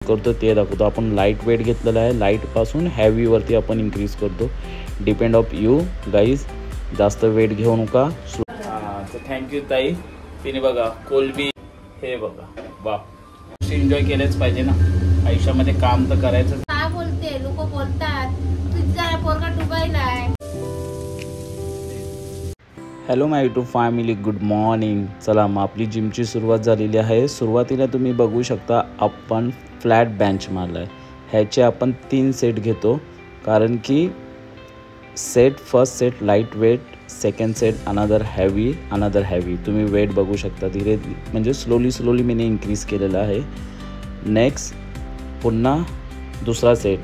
करतो ते दाखवतो. आपण लाईट वेट घेतलेला आहे, लाईटपासून हॅवीवरती आपण इन्क्रीज करतो. Depend of you guys. जास्त वेट घेऊ नका. तर थँक्यू ताई. तिने बघा कोलबी हे बघा वा एन्जॉय केलेच पाहिजे ना आयुष्यामध्ये. काम तर करायचं. काय बोलते लोक बोलतात तुझा पोरगा डुबायला आहे. हॅलो माय यूट्यूब फॅमिली, गुड मॉर्निंग. चला मग आपली जिमची सुरुवात झालेली आहे. सुरुवातीला तुम्ही बघू शकता आपण फ्लॅट बेंच मारला आहे. ह्याचे आपण 3 सेट घेतो कारण की first set light weight, second set another heavy. तुम्ही वेट बघू शकता धीरे म्हणजे स्लोली मी इन्क्रीज केलेला आहे. नेक्स्ट पुन्हा दुसरा set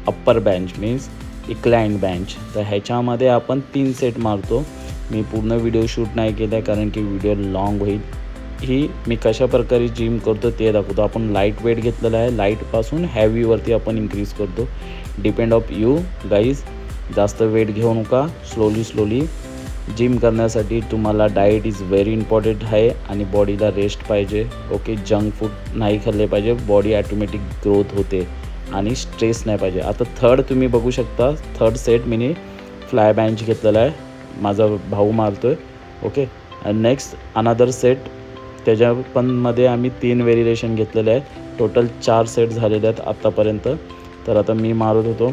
upper bench means inclined bench. तर ह्याच्यामध्ये आपण 3 सेट मारतो. मी पूर्ण व्हिडिओ शूट नाही केला आहे कारण की व्हिडिओ लॉंग होईल. ही मी कशा प्रकारे जिम करतो ते दाखवतो. आपण लाईट वेट घेतलेला आहे, लाईटपासून हॅवीवरती आपण इन्क्रीज करतो. Depend of you guys. जास्त वेट घेऊ नका. स्लोली जिम करण्यासाठी तुम्हाला डाएट इज व्हेरी इम्पॉर्टंट आहे आणि बॉडीला रेस्ट पाहिजे. ओके, जंक फूड नाही खाल्ले पाहिजे. बॉडी ॲटोमॅटिक ग्रोथ होते आणि स्ट्रेस नाही पाहिजे. आता थर्ड तुम्ही बघू शकता, थर्ड सेट मी फ्लाय बेंच घेतलेला आहे. माझा भाऊ मारतोय. Okay, next another set. त्याच्या पण मध्ये आम्ही 3 व्हेरिएशन घेतलेले आहेत. टोटल 4 सेट झालेले आहेत आत्तापर्यंत. तर आता मी मारत होतो,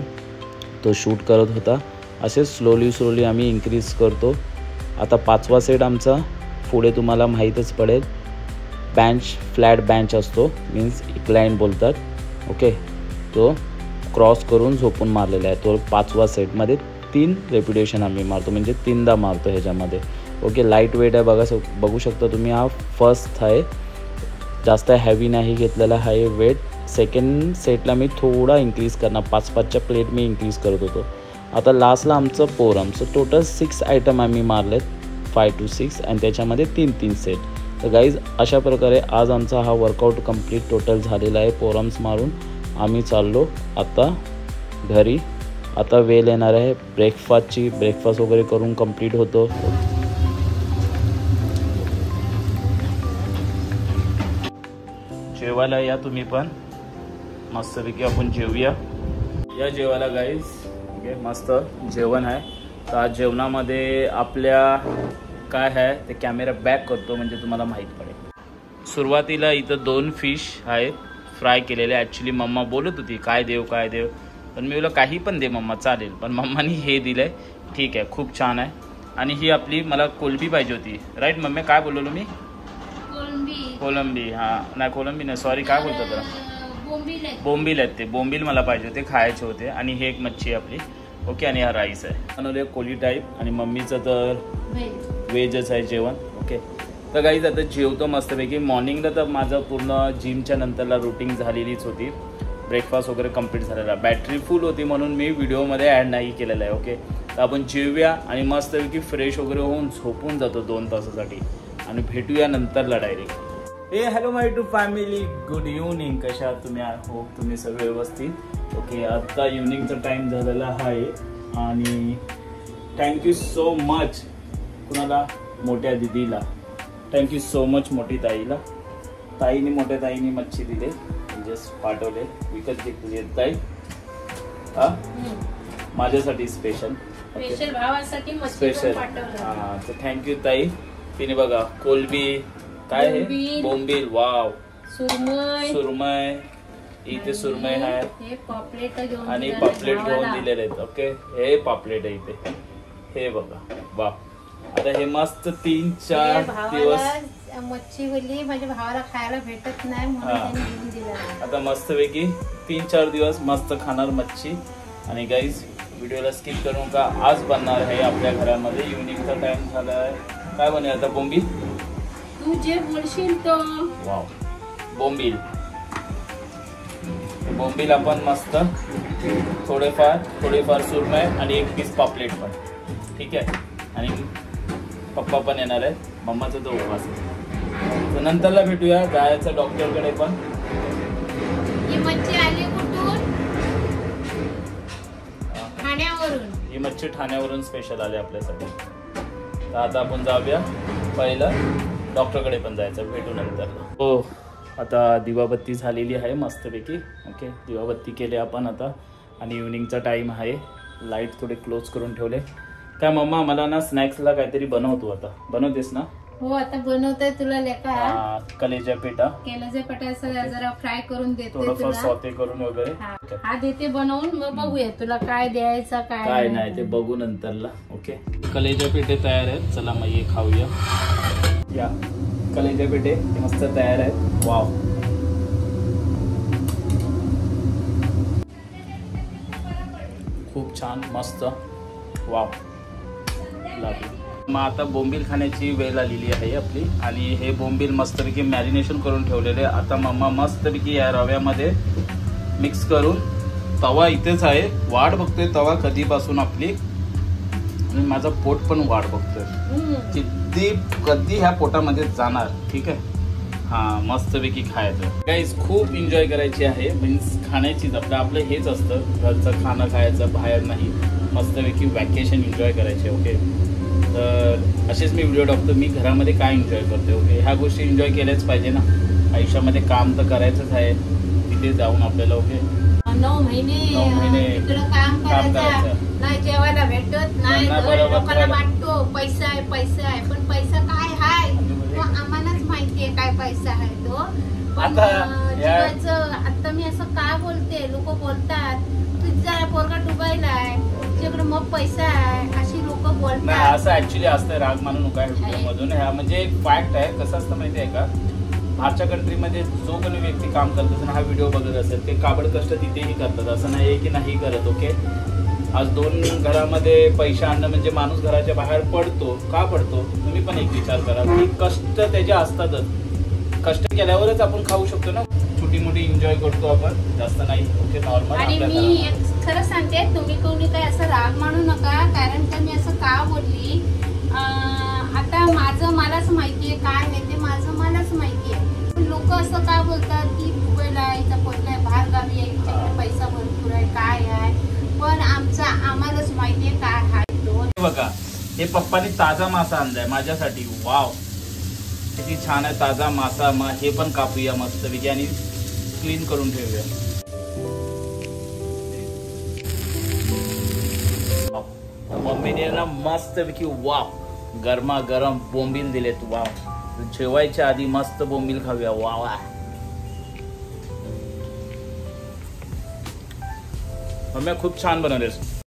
तो शूट करत होता. असे स्लोली आम्ही इन्क्रीज करतो. आता 5वा सेट आमचा पुढे तुम्हाला माहीतच पडेल. फ्लॅट बेंच असतो मीन्स इक्लाइन बोलतात. ओके, तो क्रॉस करून झोपून मारलेला आहे. तो 5वा सेटमध्ये 3 रेपिटेशन आम्ही मारतो म्हणजे 3दा मारतो ह्याच्यामध्ये. ओके, लाईट वेट आहे बघू शकता तुम्ही. हा फर्स्ट आहे, जास्त हॅवी नाही घेतलेला आहे वेट. सेकंड सेटला मी थोडा इन्क्रीज करणार, 5-5च्या प्लेट मी इन्क्रीज करत होतो. आता लास्टला आमचं पोरमचं टोटल 6 आयटम आम्ही मारलेत, 5 to 6 आणि त्याच्यामध्ये 3 सेट. तर गाईज अशा प्रकारे आज आमचा हा वर्कआउट कंप्लीट टोटल झालेला आहे. पोरम्स मारून आम्ही चाललो आता घरी. आता वेळ येणार आहे ब्रेकफास्टची. ब्रेकफास्ट वगैरे करून कंप्लीट होतो. जेवायला या तुम्ही पण, मस्तपैकी आपण जेवूया. या जेवायला गाईज. ओके, मस्त जेवण आहे. तर आज जेवणामध्ये आपल्या काय आहे ते कॅमेरा बॅक करतो म्हणजे तुम्हाला माहीत पडेल. सुरुवातीला इथं 2 फिश आहेत फ्राय केलेले. ॲक्च्युली मम्मा बोलत होती काय देव, पण मी बोललो काही पण दे मम्मा चालेल. पण मम्मानी हे दिलं आहे, ठीक आहे, खूप छान आहे. आणि ही आपली मला कोलंबी पाहिजे होती, राईट मम्मी? काय बोललो मी? कोलंबी. हां, नाही कोलंबी नाही, सॉरी, काय बोलतो त्याला? बोंबील आहेत ते. बोंबील मला पाहिजे होते, खायचे होते. आणि हे एक मच्छी आहे आपली. ओके, आणि हा राईस आहे. बनवले कोली टाईप. आणि मम्मीचं तर व्हेजच आहे जेवण. ओके, तर गाईज आता जेवतो मस्तपैकी. मॉर्निंगला तर माझं पूर्ण जिमच्या नंतरला रुटीन झालेलीच होती. ब्रेकफास्ट वगैरे कंप्लीट झालेला. बॅटरी फुल होती म्हणून मी व्हिडिओमध्ये ॲड नाही केलेलं आहे. ओके, तर आपण जेवूया आणि मस्तपैकी फ्रेश वगैरे होऊन झोपून जातो 2 तासासाठी आणि भेटूया नंतरला डायरेक्ट. हे हॅलो माय यूट्यूब फॅमिली, गुड इव्हनिंग. कशा आहात तुम्ही? होप तुम्ही सगळे व्यवस्थित. ओके, आत्ता इव्हनिंगचा टाईम झालेला आहे आणि थँक्यू सो मच कुणाला, मोठ्या दिदीला. थँक्यू सो मच मोठी ताईला. मोठ्या ताईने मच्छी दिले, जस्ट पाठवले, विकत घेतली ताई. हा, माझ्यासाठी स्पेशल भावासाठी स्पेशल. हां, तर थँक्यू ताई. तिने बघा कोलबी, काय आहे, बोंबील, वाव, सुरमय. इथे सुरमय आहे आणि पापलेट घेऊन दिलेले आहेत. ओके, हे पापलेट आहे इथे, हे बघा. वा, आता हे मस्त 3-4 दिवस मच्छी बोलली माझ्या भावाला खायला भेटत नाही म्हणून त्यांनी घेऊन दिला. आता मस्तपैकी 3-4 दिवस मस्त खाणार मच्छी. आणि गाईज व्हिडिओला स्किप करू नका. आज बनणार आहे आपल्या घरामध्ये. इव्हनिंगचा टाइम झाला आहे. काय बनेल आता? बोंबील. तू जे बोलशील तो. वाव, बोंबील आपण मस्त थोडेफार सुरमय आणि 1 पीस पापलेट पण. ठीक आहे, आणि पप्पा पण येणार आहे. मम्माचा तो उपवास आहे. तर नंतरला भेटूया. जायचं डॉक्टरकडे पण. ही मच्छी आली कुठून? ठाण्यावरून. ही मच्छी ठाण्यावरून स्पेशल आली आपल्यासाठी. तर आता आपण जाऊया. पहिलं डॉक्टरकडे पण जायचं, भेटू नंतर. हो, आता दिवाबत्ती झालेली आहे मस्तपैकी. ओके, दिवाबत्ती केली आपण आता आणि इव्हनिंगचा टाईम आहे. लाईट थोडे क्लोज करून ठेवले. काय मम्मा, मला ना स्नॅक्सला काहीतरी बनवतो. आता बनवतेस ना? हो, आता बनवतोय तुला लेका. कलेजा पेटा. केल्याचे पटायचं जरा फ्राय करून देते थोडंफार तुला. सॉते करून वगैरे. हा देते बनवून, मग बघूया तुला काय द्यायचं काय नाही ते बघू नंतरला. ओके, कलेजा पेटे तयार आहेत. चला मग हे खाऊया. या कलेजा पेटे मस्त तयार आहेत. वाव, खूप छान, मस्त. वाव, लागली. मग आता बोंबील खाण्याची वेळ आलेली आहे आपली आणि हे बोंबील मस्तपैकी मॅरिनेशन करून ठेवलेले. आता मम्मा मस्तपैकी या रव्यामध्ये मिक्स करून, तवा इथेच आहे, वाट बघतोय तवा कधीपासून आपली, आणि माझा पोट पण वाट बघतोय कधी ह्या पोटामध्ये जाणार. ठीक आहे, हा मस्तपैकी खायचं गाईज. खूप एन्जॉय करायची आहे, मीन्स खाण्याचीच आपलं हेच असतं, घरचं खाणं खायचं, बाहेर नाही, मस्तपैकी वॅकेशन एन्जॉय करायचे. ओके, तर असेच मी व्हिडिओ टाकतो, मी घरामध्ये काय एन्जॉय करते. ओके, ह्या गोष्टी एन्जॉय केल्याच पाहिजे ना आयुष्यामध्ये. काम तर करायचंच आहे तिथे जाऊन आपल्याला. ओके, 9 महिने तिकडं काम करायचं, नाही जेवायला भेटत नाही, लोकांना वाटतो पैसा आहे पैसा आहे, पण पैसा काय आहे तो आम्हालाच माहितीये काय पैसा आहे तो. पण जीवाचं आता मी असं काय बोलते, लोक बोलतात तुझा पोरगा डुबायला आहे, तुझ्याकडे मग पैसा आहे, अशी लोक बोलतात. असं ऍक्च्युली असतं, राग मानू नका मधून. ह्या म्हणजे एक फॅक्ट आहे. कसं असतं माहिती आहे का, बाहेरच्या कंट्रीमध्ये जो कोणी व्यक्ती काम करत असेल, हा व्हिडिओ बघत असेल, ते काबड कष्ट तिथेही करतात, असं नाही की नाही करत. ओके, आज 2 घरामध्ये पैसा आणणं म्हणजे माणूस घराच्या बाहेर पडतो. का पडतो तुम्ही पण एक विचार करा की कष्ट त्याचे असतातच. कष्ट केल्यावरच आपण खाऊ शकतो ना. छोटी मोठी एन्जॉय करतो आपण, जास्त नाही. Okay, normal. आणि मी खरं सांगते, तुम्ही कोणी काही असं राग मानू नका, कारण का मी असं का बोलली, आता माझं मलाच माहितीये काय आहे ते, माझं मलाच माहितीये. लोक असं का बोलतात की दुबईला यायचा पोरगा बाहेर गावी यायचा पैसा भरपूर आहे, काय आहे, पण आम्हालाच माहितीये काय आहे तो. बघा, हे पप्पानी ताजा मासा आणलाय माझ्यासाठी. वाव, किती छान आहे ताजा मासा. मग हे पण कापूया मस्तपैकी आणि क्लीन करून ठेवूया. मम्मीने ना मस्तपैकी वाव गरमा गरम बोंबील दिलेत. वाव, जेवायच्या आधी मस्त बोंबील खाऊया. वाव, मम्मी खूप छान बनवलेस.